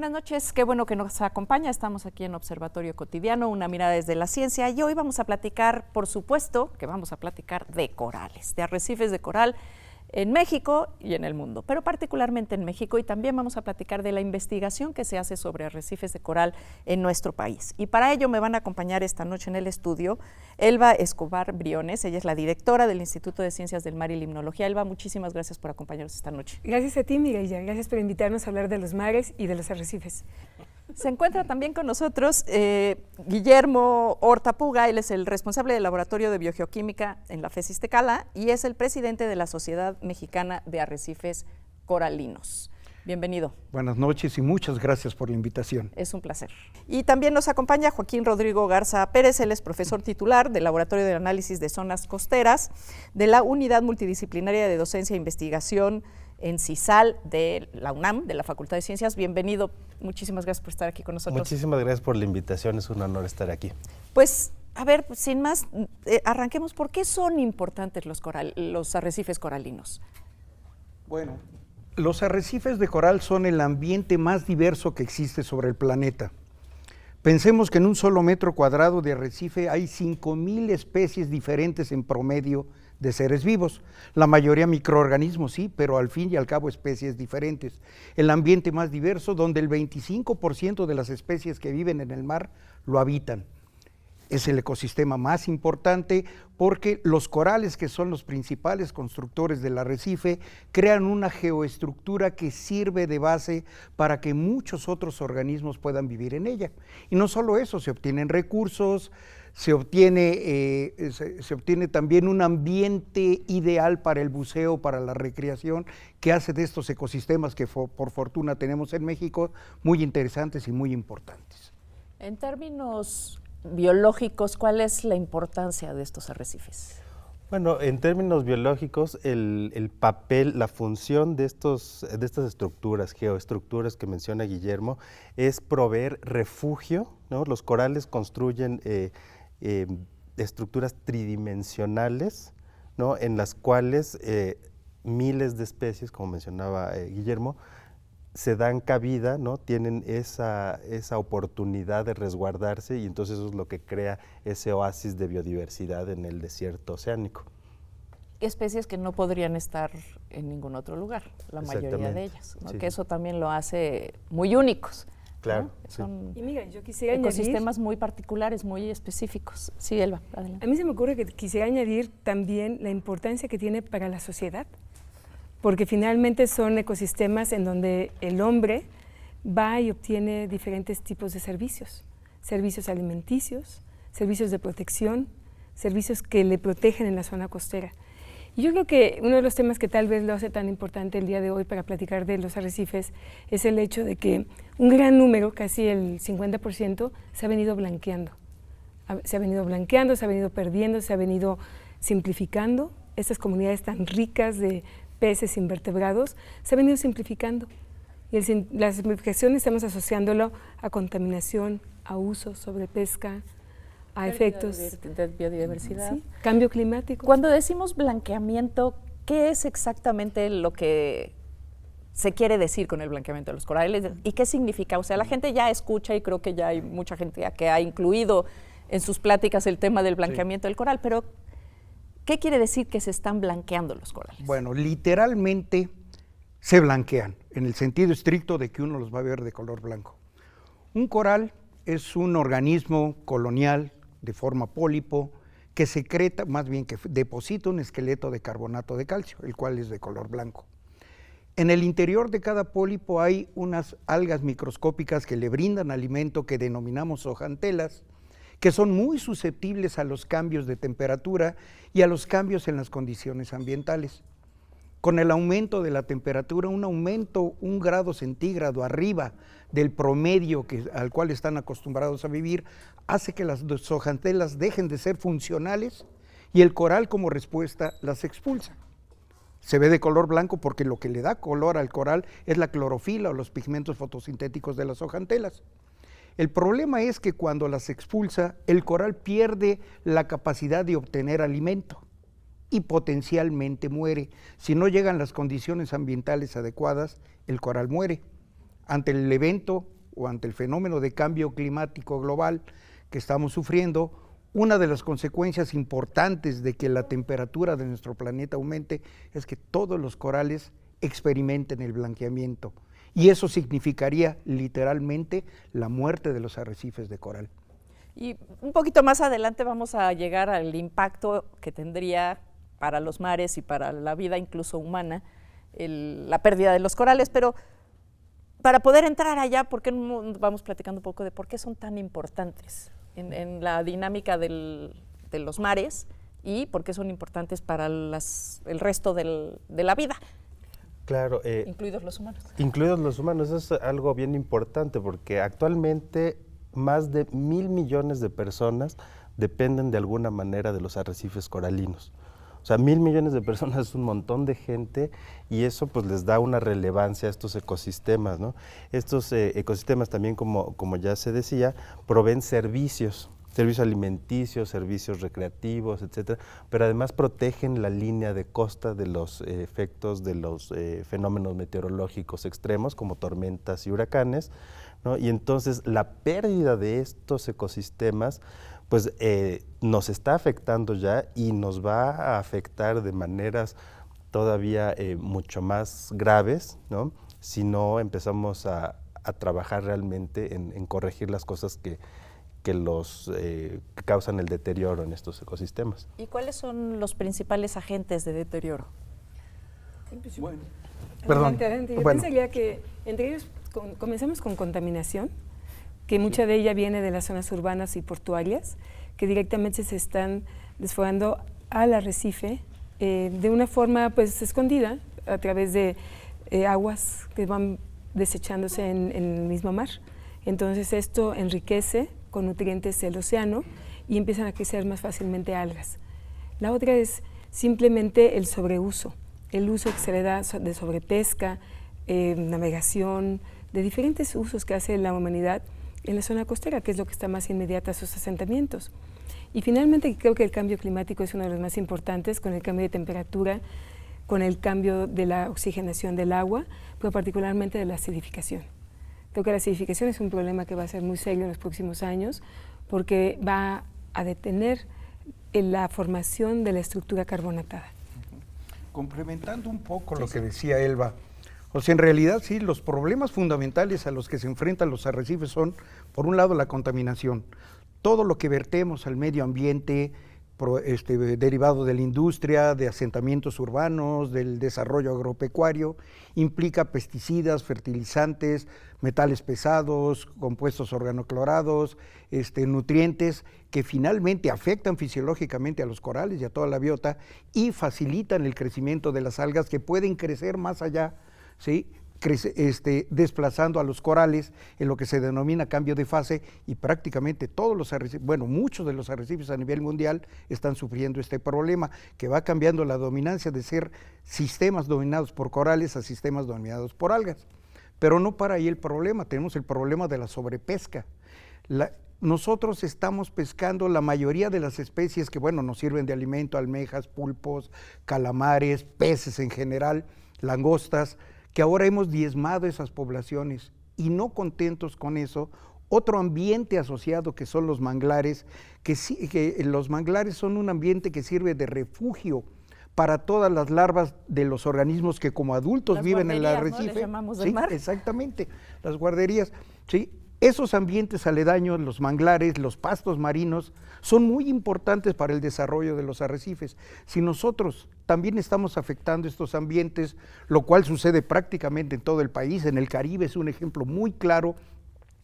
buenas noches, qué bueno que nos acompaña. Estamos aquí en Observatorio Cotidiano, una mirada desde la ciencia, y hoy vamos a platicar, por supuesto, que vamos a platicar de corales, de arrecifes de coral en México y en el mundo, pero particularmente en México, y también vamos a platicar de la investigación que se hace sobre arrecifes de coral en nuestro país. Y para ello me van a acompañar esta noche en el estudio Elba Escobar Briones. Ella es la directora del Instituto de Ciencias del Mar y Limnología. Elba, muchísimas gracias por acompañarnos esta noche. Gracias a ti, Mireya. Gracias por invitarnos a hablar de los mares y de los arrecifes. Se encuentra también con nosotros Guillermo Horta Puga. Él es el responsable del Laboratorio de Biogeoquímica en la FES Iztacala y es el presidente de la Sociedad Mexicana de Arrecifes Coralinos. Bienvenido. Buenas noches y muchas gracias por la invitación. Es un placer. Y también nos acompaña Joaquín Rodrigo Garza Pérez. Él es profesor titular del Laboratorio de Análisis de Zonas Costeras de la Unidad Multidisciplinaria de Docencia e Investigación en CISAL de la UNAM, de la Facultad de Ciencias. Bienvenido, muchísimas gracias por estar aquí con nosotros. Muchísimas gracias por la invitación, es un honor estar aquí. Pues, a ver, sin más, arranquemos. ¿Por qué son importantes los arrecifes coralinos? Bueno, los arrecifes de coral son el ambiente más diverso que existe sobre el planeta. Pensemos que en un solo metro cuadrado de arrecife hay 5,000 especies diferentes en promedio de seres vivos, la mayoría microorganismos, sí, pero al fin y al cabo especies diferentes. El ambiente más diverso, donde el 25% de las especies que viven en el mar lo habitan. Es el ecosistema más importante porque los corales, que son los principales constructores del arrecife, crean una geoestructura que sirve de base para que muchos otros organismos puedan vivir en ella. Y no solo eso, se obtienen recursos, se obtiene también un ambiente ideal para el buceo, para la recreación, que hace de estos ecosistemas que por fortuna tenemos en México muy interesantes y muy importantes. En términos biológicos, ¿cuál es la importancia de estos arrecifes? Bueno, en términos biológicos, el papel, la función de estas estructuras, geoestructuras que menciona Guillermo, es proveer refugio, ¿no? Los corales construyen estructuras tridimensionales, ¿no? En las cuales miles de especies, como mencionaba Guillermo, se dan cabida, ¿no? Tienen esa oportunidad de resguardarse, y entonces eso es lo que crea ese oasis de biodiversidad en el desierto oceánico. Especies que no podrían estar en ningún otro lugar, la mayoría de ellas, ¿no? Sí. Que eso también lo hace muy únicos. Claro. ¿No? Sí. Son y mira, yo quisiera ecosistemas muy particulares, muy específicos. Sí, Elba, adelante. A mí se me ocurre que quisiera añadir también la importancia que tiene para la sociedad, porque finalmente son ecosistemas en donde el hombre va y obtiene diferentes tipos de servicios alimenticios, servicios de protección, servicios que le protegen en la zona costera. Y yo creo que uno de los temas que tal vez lo hace tan importante el día de hoy para platicar de los arrecifes es el hecho de que un gran número, casi el 50%, se ha venido blanqueando. Se ha venido perdiendo, se ha venido simplificando. Estas comunidades tan ricas de peces invertebrados se han venido simplificando. Y la simplificación estamos asociándolo a contaminación, a uso, sobrepesca, a efectos de biodiversidad. Sí, cambio climático. Cuando decimos blanqueamiento, ¿qué es exactamente lo que se quiere decir con el blanqueamiento de los corales y qué significa? O sea, la gente ya escucha, y creo que ya hay mucha gente que ha incluido en sus pláticas el tema del blanqueamiento del coral, pero ¿qué quiere decir que se están blanqueando los corales? Bueno, literalmente se blanquean, en el sentido estricto de que uno los va a ver de color blanco. Un coral es un organismo colonial de forma pólipo que secreta, más bien que deposita un esqueleto de carbonato de calcio, el cual es de color blanco. En el interior de cada pólipo hay unas algas microscópicas que le brindan alimento que denominamos zooxantelas, que son muy susceptibles a los cambios de temperatura y a los cambios en las condiciones ambientales. Con el aumento de la temperatura, un grado centígrado arriba del promedio al cual están acostumbrados a vivir, hace que las zooxantelas dejen de ser funcionales y el coral, como respuesta, las expulsa. Se ve de color blanco porque lo que le da color al coral es la clorofila o los pigmentos fotosintéticos de las zooxantelas. El problema es que cuando las expulsa, el coral pierde la capacidad de obtener alimento y potencialmente muere. Si no llegan las condiciones ambientales adecuadas, el coral muere. Ante el evento o ante el fenómeno de cambio climático global que estamos sufriendo, una de las consecuencias importantes de que la temperatura de nuestro planeta aumente es que todos los corales experimenten el blanqueamiento. Y eso significaría literalmente la muerte de los arrecifes de coral. Y un poquito más adelante vamos a llegar al impacto que tendría para los mares y para la vida incluso humana la pérdida de los corales, pero para poder entrar allá, ¿por qué no vamos platicando un poco de por qué son tan importantes en la dinámica de los mares y por qué son importantes para el resto de la vida? Claro. Incluidos los humanos. Incluidos los humanos, eso es algo bien importante porque actualmente más de 1.000 millones de personas dependen de alguna manera de los arrecifes coralinos. O sea, 1.000 millones de personas es un montón de gente y eso pues les da una relevancia a estos ecosistemas, ¿no? Estos ecosistemas también, como ya se decía, proveen servicios alimenticios, servicios recreativos, etcétera, pero además protegen la línea de costa de los efectos de los fenómenos meteorológicos extremos como tormentas y huracanes, ¿no? Y entonces la pérdida de estos ecosistemas pues nos está afectando ya y nos va a afectar de maneras todavía mucho más graves, ¿no? Si no empezamos a trabajar realmente en corregir las cosas que causan el deterioro en estos ecosistemas. ¿Y cuáles son los principales agentes de deterioro? Bueno, adelante. Yo pensaría que entre ellos comenzamos con contaminación, que mucha de ella viene de las zonas urbanas y portuarias, que directamente se están desfogando al arrecife de una forma pues escondida a través de aguas que van desechándose en el mismo mar. Entonces esto enriquece con nutrientes el océano y empiezan a crecer más fácilmente algas. La otra es simplemente el sobreuso, el uso que se le da de sobrepesca, navegación, de diferentes usos que hace la humanidad en la zona costera, que es lo que está más inmediata a sus asentamientos. Y finalmente creo que el cambio climático es uno de los más importantes, con el cambio de temperatura, con el cambio de la oxigenación del agua, pero particularmente de la acidificación. Creo que la acidificación es un problema que va a ser muy serio en los próximos años porque va a detener la formación de la estructura carbonatada. Complementando un poco lo que decía Elba, o sea, en realidad sí, los problemas fundamentales a los que se enfrentan los arrecifes son, por un lado, la contaminación. Todo lo que vertemos al medio ambiente, derivado de la industria, de asentamientos urbanos, del desarrollo agropecuario, implica pesticidas, fertilizantes, metales pesados, compuestos organoclorados, nutrientes que finalmente afectan fisiológicamente a los corales y a toda la biota y facilitan el crecimiento de las algas que pueden crecer más allá, ¿sí? Desplazando a los corales en lo que se denomina cambio de fase y prácticamente todos los arrecifes, bueno, muchos de los arrecifes a nivel mundial están sufriendo este problema que va cambiando la dominancia de ser sistemas dominados por corales a sistemas dominados por algas. Pero no para ahí el problema, tenemos el problema de la sobrepesca. Nosotros estamos pescando la mayoría de las especies que, bueno, nos sirven de alimento, almejas, pulpos, calamares, peces en general, langostas, que ahora hemos diezmado esas poblaciones y no contentos con eso, otro ambiente asociado que son los manglares, que los manglares son un ambiente que sirve de refugio para todas las larvas de los organismos que como adultos las viven en el arrecife. ¿No? Les llamamos del sí, mar. Exactamente, las guarderías, sí. Esos ambientes aledaños, los manglares, los pastos marinos, son muy importantes para el desarrollo de los arrecifes. Si nosotros también estamos afectando estos ambientes, lo cual sucede prácticamente en todo el país, en el Caribe es un ejemplo muy claro,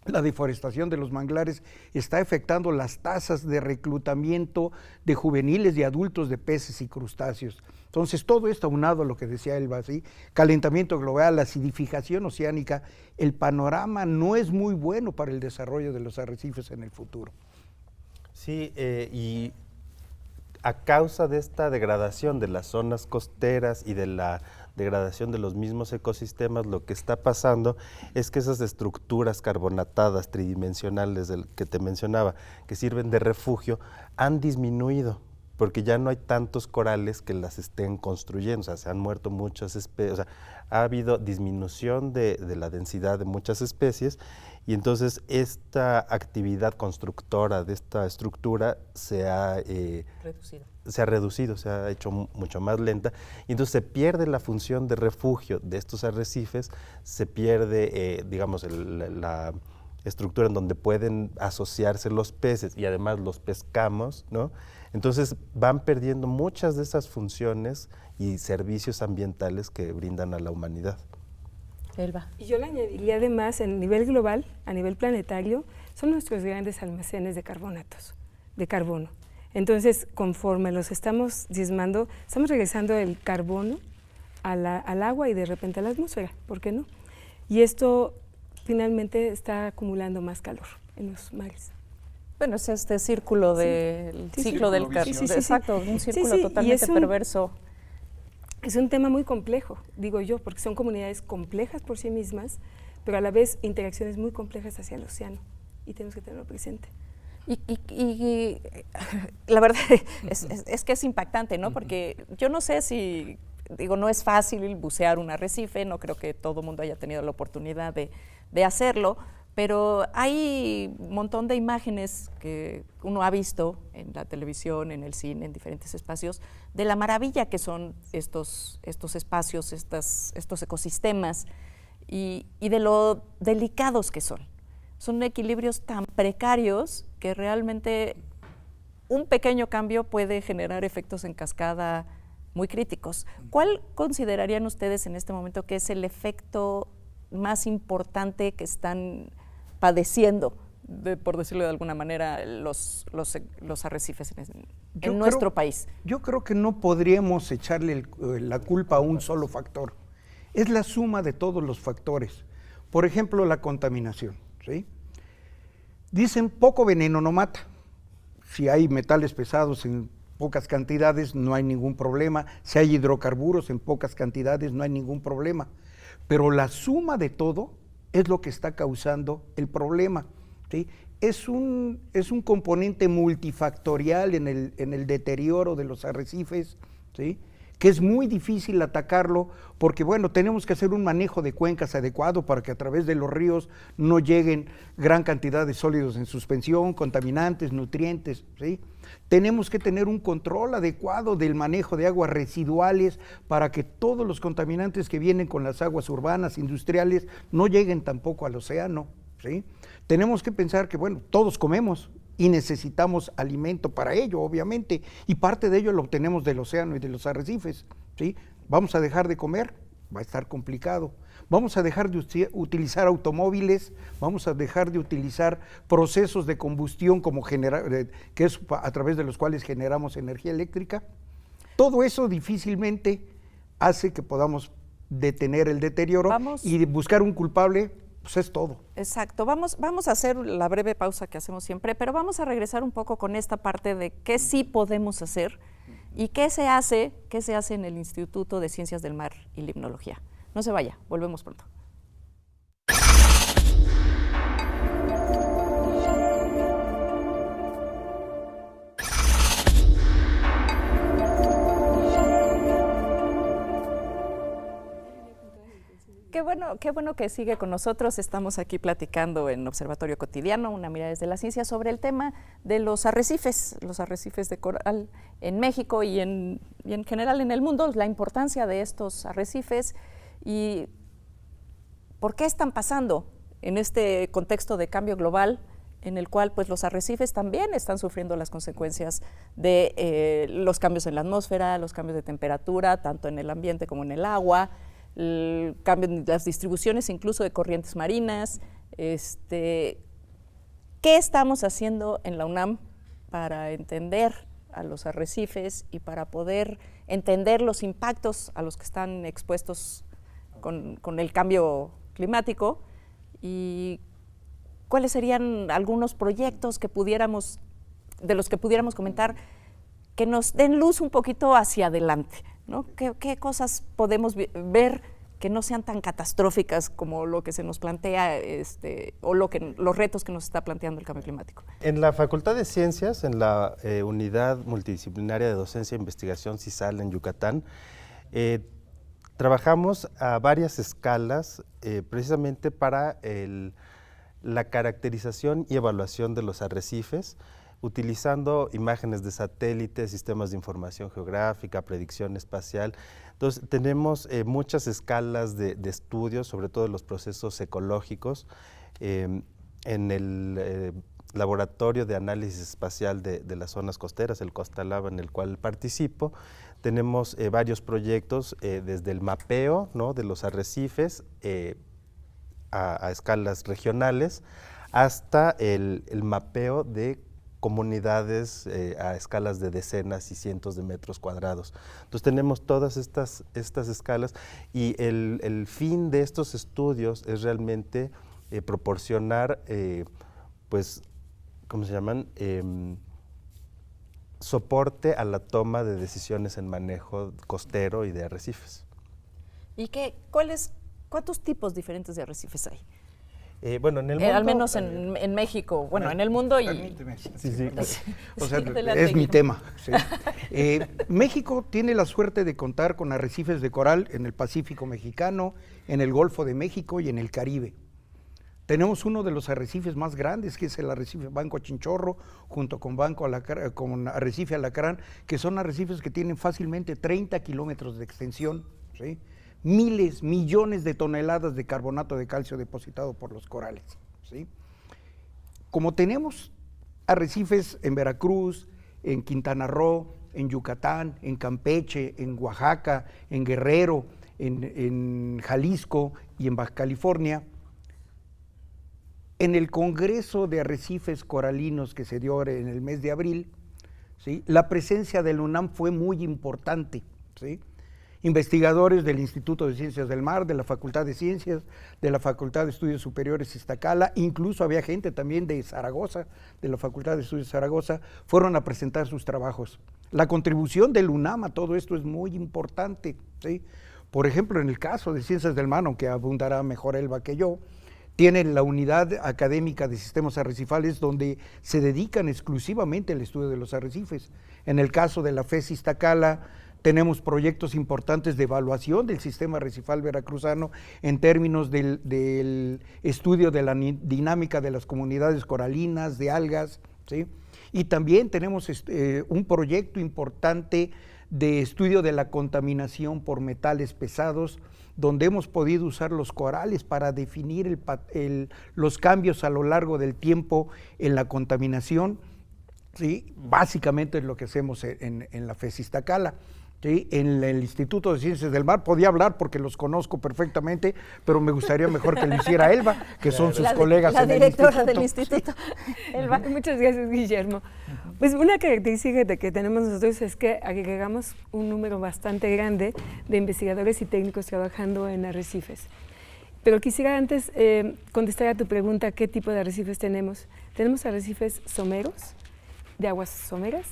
la deforestación de los manglares está afectando las tasas de reclutamiento de juveniles y adultos de peces y crustáceos. Entonces, todo esto aunado a lo que decía Elba, ¿sí? Calentamiento global, acidificación oceánica, el panorama no es muy bueno para el desarrollo de los arrecifes en el futuro. Sí, y a causa de esta degradación de las zonas costeras y de la degradación de los mismos ecosistemas, lo que está pasando es que esas estructuras carbonatadas tridimensionales del que te mencionaba, que sirven de refugio, han disminuido. porque ya no hay tantos corales que las estén construyendo, o sea, se han muerto muchas especies, o sea, ha habido disminución de la densidad de muchas especies, y entonces esta actividad constructora de esta estructura se ha reducido, se ha hecho mucho más lenta, y entonces se pierde la función de refugio de estos arrecifes, se pierde, digamos, la estructura en donde pueden asociarse los peces y además los pescamos, ¿no? Entonces van perdiendo muchas de esas funciones y servicios ambientales que brindan a la humanidad. Elba. Y yo le añadiría además, a nivel global, a nivel planetario, son nuestros grandes almacenes de carbonatos, de carbono. Entonces, conforme los estamos diezmando, estamos regresando el carbono al agua y de repente a la atmósfera, ¿por qué no? Y esto finalmente está acumulando más calor en los mares. Bueno, es este círculo del ciclo del carbono. Exacto, un círculo totalmente perverso. Es un tema muy complejo, digo yo, porque son comunidades complejas por sí mismas, pero a la vez interacciones muy complejas hacia el océano, y tenemos que tenerlo presente. Y la verdad es que es impactante, ¿no? Porque yo no sé si, digo, no es fácil bucear un arrecife, no creo que todo el mundo haya tenido la oportunidad de hacerlo, pero hay un montón de imágenes que uno ha visto en la televisión, en el cine, en diferentes espacios, de la maravilla que son estos espacios, estos ecosistemas, y de lo delicados que son. Son equilibrios tan precarios que realmente un pequeño cambio puede generar efectos en cascada muy críticos. ¿Cuál considerarían ustedes en este momento que es el efecto más importante que están padeciendo, por decirlo de alguna manera, los arrecifes en nuestro país? Yo creo que no podríamos echarle la culpa a un solo factor. Es la suma de todos los factores. Por ejemplo, la contaminación, ¿sí? Dicen poco veneno no mata. Si hay metales pesados en pocas cantidades no hay ningún problema. Si hay hidrocarburos en pocas cantidades no hay ningún problema. Pero la suma de todo es lo que está causando el problema, ¿sí? Es un componente multifactorial en el deterioro de los arrecifes, ¿sí? Que es muy difícil atacarlo porque, bueno, tenemos que hacer un manejo de cuencas adecuado para que a través de los ríos no lleguen gran cantidad de sólidos en suspensión, contaminantes, nutrientes, ¿sí? Tenemos que tener un control adecuado del manejo de aguas residuales para que todos los contaminantes que vienen con las aguas urbanas, industriales, no lleguen tampoco al océano, ¿sí? Tenemos que pensar que, bueno, todos comemos y necesitamos alimento para ello, obviamente, y parte de ello lo obtenemos del océano y de los arrecifes, ¿sí? Vamos a dejar de comer, va a estar complicado. Vamos a dejar de utilizar automóviles, vamos a dejar de utilizar procesos de combustión como que es a través de los cuales generamos energía eléctrica. Todo eso difícilmente hace que podamos detener el deterioro y buscar un culpable, pues es todo. Exacto. Vamos a hacer la breve pausa que hacemos siempre, pero vamos a regresar un poco con esta parte de qué sí podemos hacer y qué se hace en el Instituto de Ciencias del Mar y Limnología. No se vaya, volvemos pronto. Qué bueno que sigue con nosotros. Estamos aquí platicando en Observatorio Cotidiano, una mirada desde la ciencia, sobre el tema de los arrecifes de coral en México y en general en el mundo, la importancia de estos arrecifes y por qué están pasando en este contexto de cambio global en el cual pues los arrecifes también están sufriendo las consecuencias de los cambios en la atmósfera, los cambios de temperatura, tanto en el ambiente como en el agua, el cambio en las distribuciones incluso de corrientes marinas. ¿Qué estamos haciendo en la UNAM para entender a los arrecifes y para poder entender los impactos a los que están expuestos con el cambio climático? ¿Y cuáles serían algunos proyectos de los que pudiéramos comentar que nos den luz un poquito hacia adelante, ¿no? ¿Qué cosas podemos ver que no sean tan catastróficas como lo que se nos plantea o los retos que nos está planteando el cambio climático? En la Facultad de Ciencias, en la Unidad Multidisciplinaria de Docencia e Investigación CISAL en Yucatán, trabajamos a varias escalas precisamente para la caracterización y evaluación de los arrecifes, utilizando imágenes de satélites, sistemas de información geográfica, predicción espacial. Entonces, tenemos muchas escalas de estudios, sobre todo los procesos ecológicos. En el Laboratorio de Análisis Espacial de las Zonas Costeras, el COSTALAB, en el cual participo, tenemos varios proyectos, desde el mapeo, ¿no?, de los arrecifes a escalas regionales, hasta el mapeo de comunidades a escalas de decenas y cientos de metros cuadrados. Entonces tenemos todas estas escalas, y el fin de estos estudios es realmente proporcionar, pues, ¿cómo se llaman? Soporte a la toma de decisiones en manejo costero y de arrecifes. ¿Y cuántos tipos diferentes de arrecifes hay? Bueno, en el mundo, al menos en México, bueno, en el mundo y... Permíteme. Sí. O sea, Adelante, es mi Guillermo. tema. Sí. México tiene la suerte de contar con arrecifes de coral en el Pacífico mexicano, en el Golfo de México y en el Caribe. Tenemos uno de los arrecifes más grandes, que es el arrecife Banco Chinchorro, junto con con arrecife Alacrán, que son arrecifes que tienen fácilmente 30 kilómetros de extensión, ¿sí? Miles, millones de toneladas de carbonato de calcio depositado por los corales, ¿sí? Como tenemos arrecifes en Veracruz, en Quintana Roo, en Yucatán, en Campeche, en Oaxaca, en Guerrero, en Jalisco y en Baja California, en el Congreso de Arrecifes Coralinos que se dio en el mes de abril, ¿sí?, la presencia del UNAM fue muy importante, ¿sí? Investigadores del Instituto de Ciencias del Mar, de la Facultad de Ciencias, de la Facultad de Estudios Superiores Iztacala, incluso había gente también de Zaragoza, de la Facultad de Estudios de Zaragoza, fueron a presentar sus trabajos. La contribución del UNAM a todo esto es muy importante, ¿sí? Por ejemplo, en el caso de Ciencias del Mar, aunque abundará mejor Elba que yo, tienen la unidad académica de sistemas arrecifales, donde se dedican exclusivamente al estudio de los arrecifes. En el caso de la FES Iztacala, tenemos proyectos importantes de evaluación del sistema arrecifal veracruzano en términos del estudio de la dinámica de las comunidades coralinas, de algas, ¿sí? Y también tenemos un proyecto importante de estudio de la contaminación por metales pesados, donde hemos podido usar los corales para definir los cambios a lo largo del tiempo en la contaminación, ¿sí? Básicamente es lo que hacemos en la FES Iztacala. ¿Sí? En el Instituto de Ciencias del Mar podía hablar porque los conozco perfectamente, pero me gustaría mejor que lo hiciera Elba, que son sus colegas en el instituto. La directora del instituto. Elba. Muchas gracias, Guillermo. Pues una característica que tenemos nosotros es que agregamos un número bastante grande de investigadores y técnicos trabajando en arrecifes. Pero quisiera antes contestar a tu pregunta, ¿qué tipo de arrecifes tenemos? Tenemos arrecifes someros, de aguas someras,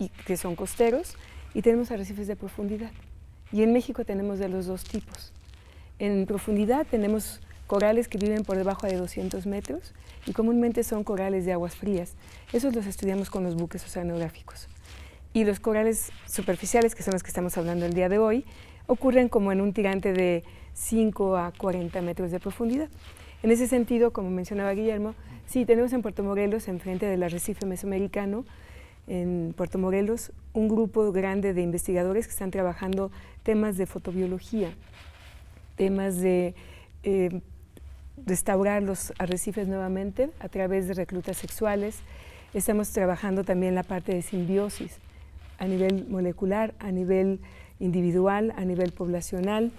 y que son costeros, y tenemos arrecifes de profundidad. Y en México tenemos de los dos tipos. En profundidad tenemos corales que viven por debajo de 200 metros y comúnmente son corales de aguas frías. Esos los estudiamos con los buques oceanográficos. Y los corales superficiales, que son los que estamos hablando el día de hoy, ocurren como en un tirante de 5 a 40 metros de profundidad. En ese sentido, como mencionaba Guillermo, sí, tenemos en Puerto Morelos, enfrente del arrecife mesoamericano, en Puerto Morelos, un grupo grande de investigadores que están trabajando temas de fotobiología, temas de restaurar los arrecifes nuevamente a través de reclutas sexuales. Estamos trabajando también la parte de simbiosis a nivel molecular, a nivel individual, a nivel poblacional.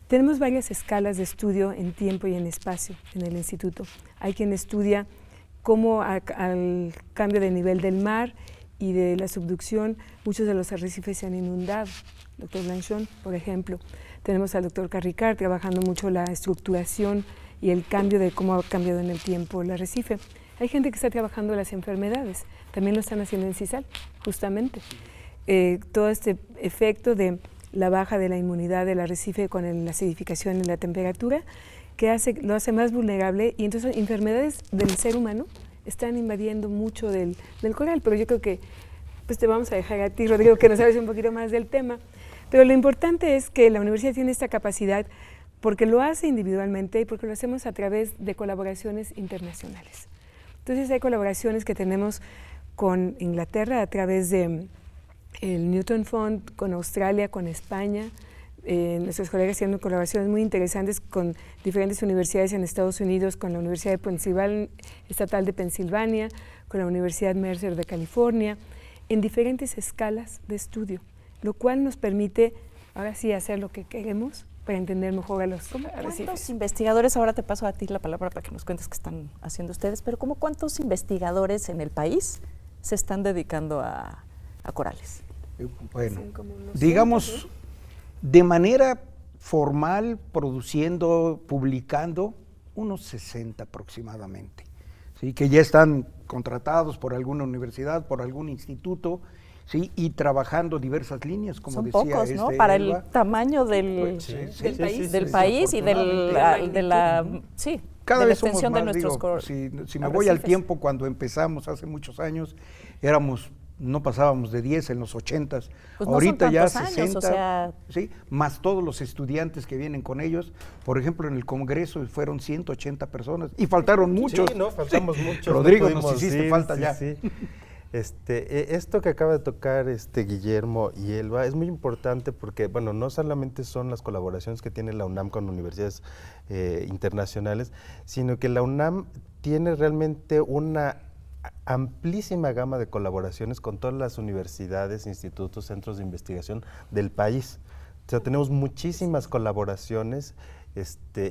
Tenemos varias escalas de estudio en tiempo y en espacio en el instituto. Hay quien estudia cómo al cambio de nivel del mar y de la subducción, muchos de los arrecifes se han inundado. Doctor Blanchón, por ejemplo. Tenemos al doctor Carricard trabajando mucho la estructuración y el cambio de cómo ha cambiado en el tiempo el arrecife. Hay gente que está trabajando las enfermedades, también lo están haciendo en CISAL, justamente. Todo este efecto de la baja de la inmunidad del arrecife con la acidificación y la temperatura, que lo hace más vulnerable, y entonces enfermedades del ser humano están invadiendo mucho del coral, pero yo creo que pues te vamos a dejar a ti, Rodrigo, que nos sabes un poquito más del tema. Pero lo importante es que la universidad tiene esta capacidad porque lo hace individualmente y porque lo hacemos a través de colaboraciones internacionales. Entonces hay colaboraciones que tenemos con Inglaterra a través de el Newton Fund, con Australia, con España. Nuestros colegas tienen colaboraciones muy interesantes con diferentes universidades en Estados Unidos, con la Universidad Estatal de Pensilvania, con la Universidad Mercer de California, en diferentes escalas de estudio, lo cual nos permite ahora sí hacer lo que queremos para entender mejor a los arrecifes. ¿Cuántos investigadores, ahora te paso a ti la palabra para que nos cuentes qué están haciendo ustedes, pero como cuántos investigadores en el país se están dedicando a corales? Bueno, digamos, de manera formal, produciendo, publicando, unos 60 aproximadamente, ¿sí? Que ya están contratados por alguna universidad, por algún instituto, ¿sí? Y trabajando diversas líneas, como son decía pocos, ¿no? Para Elba. el tamaño del país y de la cada vez somos extensión más, de nuestros si me voy al tiempo, cuando empezamos hace muchos años, no pasábamos de 10 en los 80s, pues ahorita no ya son 60, años, o sea, ¿sí? Más todos los estudiantes que vienen con ellos. Por ejemplo, en el Congreso fueron 180 personas y faltaron muchos. Sí, no, faltamos muchos. Rodrigo, no nos hiciste falta ya. Sí. Esto que acaba de tocar Guillermo y Elba es muy importante porque, bueno, no solamente son las colaboraciones que tiene la UNAM con universidades internacionales, sino que la UNAM tiene realmente una amplísima gama de colaboraciones con todas las universidades, institutos, centros de investigación del país. O sea, tenemos muchísimas colaboraciones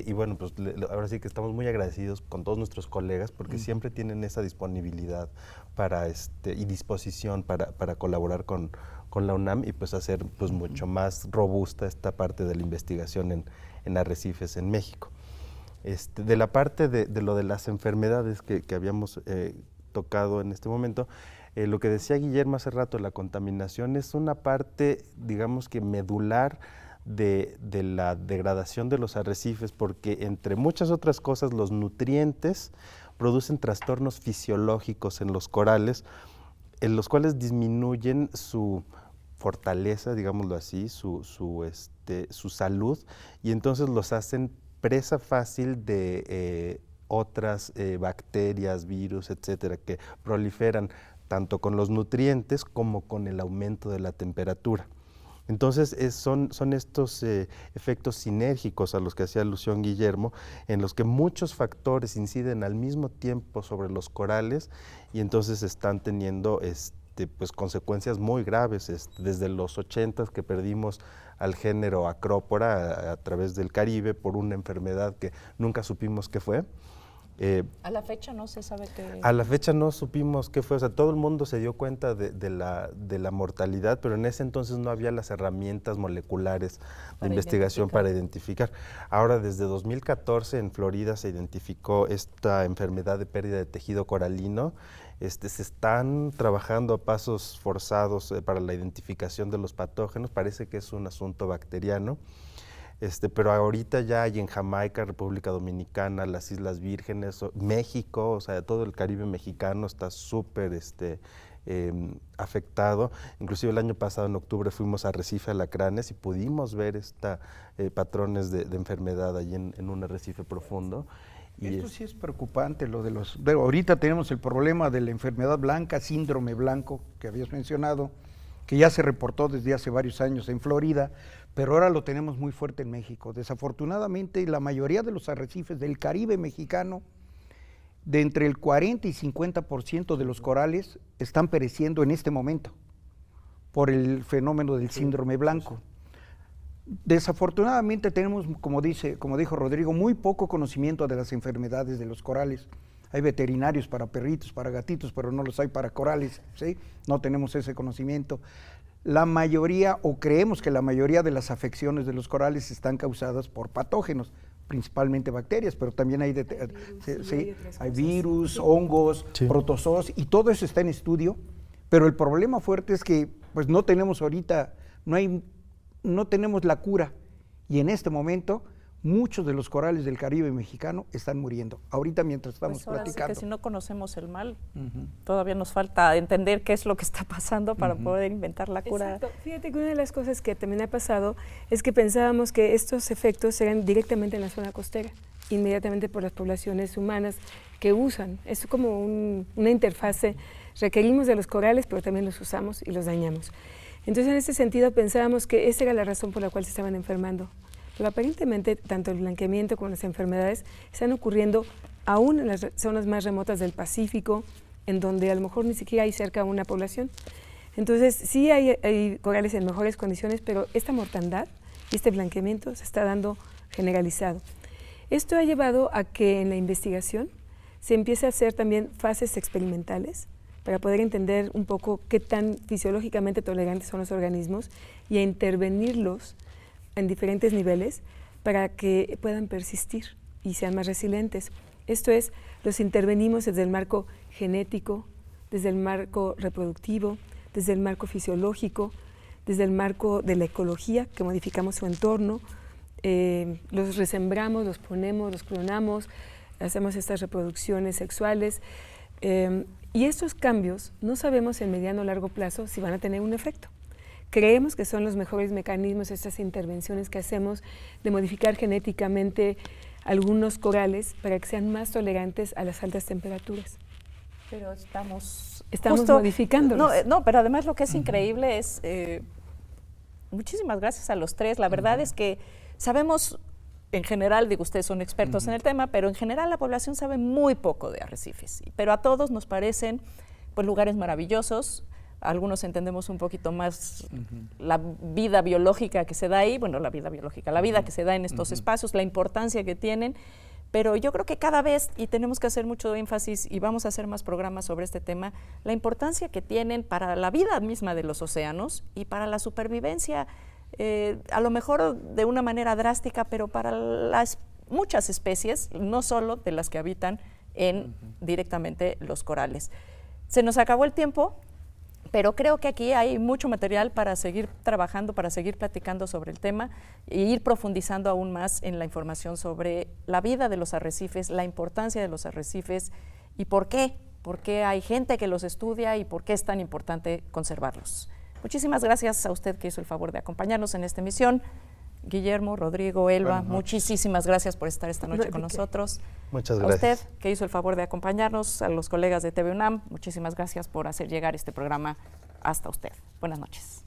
y bueno, pues ahora sí que estamos muy agradecidos con todos nuestros colegas porque siempre tienen esa disponibilidad y disposición para colaborar con la UNAM y pues hacer pues mucho más robusta esta parte de la investigación en arrecifes en México. De la parte de lo de las enfermedades que habíamos tocado en este momento, lo que decía Guillermo hace rato, la contaminación es una parte, digamos que medular de la degradación de los arrecifes, porque entre muchas otras cosas los nutrientes producen trastornos fisiológicos en los corales, en los cuales disminuyen su fortaleza, digámoslo así, su salud, y entonces los hacen presa fácil de otras bacterias, virus, etcétera, que proliferan tanto con los nutrientes como con el aumento de la temperatura. Entonces son estos efectos sinérgicos a los que hacía alusión Guillermo, en los que muchos factores inciden al mismo tiempo sobre los corales y entonces están teniendo pues consecuencias muy graves, desde los 80s que perdimos al género Acrópora a través del Caribe por una enfermedad que nunca supimos qué fue. A la fecha no se sabe qué. A la fecha no supimos qué fue, o sea, todo el mundo se dio cuenta de la mortalidad, pero en ese entonces no había las herramientas moleculares de investigación para identificar. Ahora, desde 2014 en Florida se identificó esta enfermedad de pérdida de tejido coralino. Se están trabajando a pasos forzados para la identificación de los patógenos, parece que es un asunto bacteriano. Pero ahorita ya hay en Jamaica, República Dominicana, las Islas Vírgenes, México, o sea, todo el Caribe mexicano está súper afectado. Inclusive el año pasado, en octubre, fuimos a Arrecife Alacranes y pudimos ver patrones de enfermedad allí en un arrecife profundo. Esto sí es preocupante, ahorita tenemos el problema de la enfermedad blanca, síndrome blanco, que habías mencionado, que ya se reportó desde hace varios años en Florida, pero ahora lo tenemos muy fuerte en México. Desafortunadamente, la mayoría de los arrecifes del Caribe mexicano, de entre el 40 y 50% de los corales están pereciendo en este momento por el fenómeno del síndrome blanco. Desafortunadamente tenemos, como dijo Rodrigo, muy poco conocimiento de las enfermedades de los corales. Hay veterinarios para perritos, para gatitos, pero no los hay para corales, ¿sí? No tenemos ese conocimiento. La mayoría, o creemos que la mayoría de las afecciones de los corales están causadas por patógenos, principalmente bacterias, pero también hay virus, hongos, protozoos, y todo eso está en estudio, pero el problema fuerte es que pues no tenemos ahorita, no hay no tenemos la cura y en este momento muchos de los corales del Caribe mexicano están muriendo. Ahorita mientras estamos pues ahora platicando. sí que si no conocemos el mal, todavía nos falta entender qué es lo que está pasando para poder inventar la cura. Exacto. Fíjate que una de las cosas que también ha pasado es que pensábamos que estos efectos eran directamente en la zona costera, inmediatamente por las poblaciones humanas que usan. Es como una interfase. Requerimos de los corales, pero también los usamos y los dañamos. Entonces, en ese sentido, pensábamos que esa era la razón por la cual se estaban enfermando. Pero aparentemente, tanto el blanqueamiento como las enfermedades están ocurriendo aún en las zonas más remotas del Pacífico, en donde a lo mejor ni siquiera hay cerca una población. Entonces, sí hay corales en mejores condiciones, pero esta mortandad y este blanqueamiento se está dando generalizado. Esto ha llevado a que en la investigación se empiece a hacer también fases experimentales para poder entender un poco qué tan fisiológicamente tolerantes son los organismos y a intervenirlos en diferentes niveles para que puedan persistir y sean más resilientes. Esto es, los intervenimos desde el marco genético, desde el marco reproductivo, desde el marco fisiológico, desde el marco de la ecología, que modificamos su entorno, los resembramos, los ponemos, los clonamos, hacemos estas reproducciones sexuales, y estos cambios no sabemos en mediano o largo plazo si van a tener un efecto. Creemos que son los mejores mecanismos, estas intervenciones que hacemos de modificar genéticamente algunos corales para que sean más tolerantes a las altas temperaturas. Pero estamos modificándolos. No, pero además lo que es increíble es, muchísimas gracias a los tres, la verdad es que sabemos, en general, digo, ustedes son expertos en el tema, pero en general la población sabe muy poco de arrecifes, pero a todos nos parecen pues lugares maravillosos. Algunos entendemos un poquito más la vida biológica que se da ahí, bueno, la vida biológica, la vida que se da en estos espacios, la importancia que tienen, pero yo creo que cada vez, y tenemos que hacer mucho énfasis, y vamos a hacer más programas sobre este tema, la importancia que tienen para la vida misma de los océanos y para la supervivencia, a lo mejor de una manera drástica, pero para las muchas especies, no solo de las que habitan en directamente los corales. Se nos acabó el tiempo, pero creo que aquí hay mucho material para seguir trabajando, para seguir platicando sobre el tema e ir profundizando aún más en la información sobre la vida de los arrecifes, la importancia de los arrecifes y por qué hay gente que los estudia y por qué es tan importante conservarlos. Muchísimas gracias a usted que hizo el favor de acompañarnos en esta emisión. Guillermo, Rodrigo, Elba, muchísimas gracias por estar esta noche con nosotros. Muchas gracias. A usted que hizo el favor de acompañarnos, a los colegas de TV UNAM, muchísimas gracias por hacer llegar este programa hasta usted. Buenas noches.